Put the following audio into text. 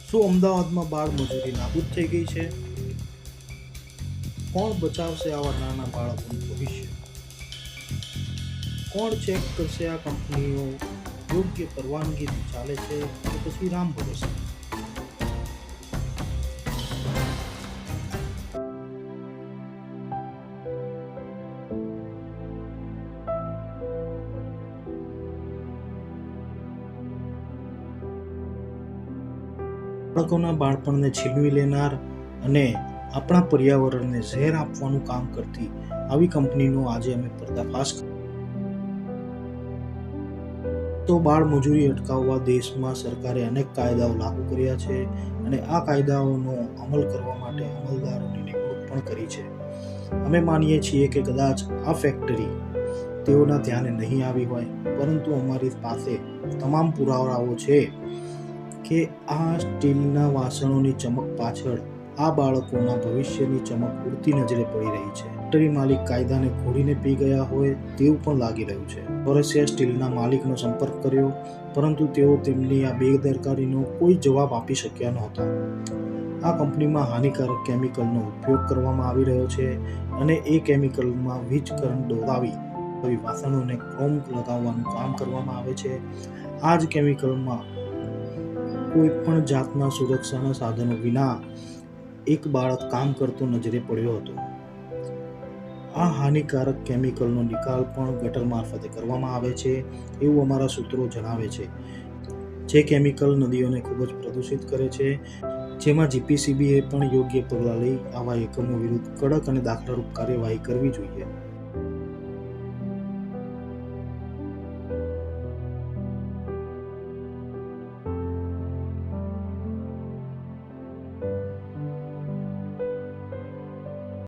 શું અમદાવાદમાં બાળ મજૂરી નાબૂદ થઈ ગઈ છે? કોણ બચાવશે આવા નાના બાળકોનું ભવિષ્ય? કોણ ચેક કરશે આ કંપનીઓ યોગ્ય પરવાનગીથી ચાલે છે કે પછી રામ ભરોસે? બાળકોના બાળપણને છીનવી લેનાર અને આપણા પર્યાવરણને ઝેર આપવાનું કામ કરતી આવી કંપનીનો આજે અમે પર્દાફાશ તો બાળ મજૂરી અટકાવવા દેશમાં સરકારે અનેક કાયદાઓ લાગુ કર્યા છે અને આ કાયદાઓનો અમલ કરવા માટે અમલદારોની નિમણૂક પણ કરી છે. અમે માનીએ છીએ કે કદાચ આ ફેક્ટરી તેઓના ધ્યાને નહીં આવી હોય, પરંતુ અમારી પાસે તમામ પુરાવાઓ છે કે આ સ્ટીલના વાસણોની ચમક પાછળ આ બાળકોના ભવિષ્યની ચમક ઉડતી નજરે પડી રહી છે. ફેક્ટરી માલિક કાયદાને ઘોડીને પી ગયા હોય તેવું પણ લાગી રહ્યું છે. ચોરસિયા સ્ટીલના માલિકનો સંપર્ક કર્યો, પરંતુ તેઓ તેમની આ બેદરકારીનો કોઈ જવાબ આપી શક્યા નહોતા. આ કંપનીમાં હાનિકારક કેમિકલનો ઉપયોગ કરવામાં આવી રહ્યો છે અને એ કેમિકલમાં વીજ કરંટ દોરાવી વાસણોને ક્રોમ લગાવવાનું કામ કરવામાં આવે છે. આ જ કેમિકલમાં કોઈ પણ જાતના સુરક્ષાના સાધનો વિના એક બાળક કામ કરતો નજરે પડ્યો હતો. આ હાનિકારક કેમિકલનો નિકાલ પણ ગટર મારફતે કરવામાં આવે છે એવું અમારા સૂત્રો જણાવે છે. જે કેમિકલ નદીઓને ખૂબ જ પ્રદૂષિત કરે છે, જેમાં જીપીસીબીએ પણ યોગ્ય પગલાં લઈ આવા એકમો વિરુદ્ધ કડક અને દાખલારૂપ કાર્યવાહી કરવી જોઈએ.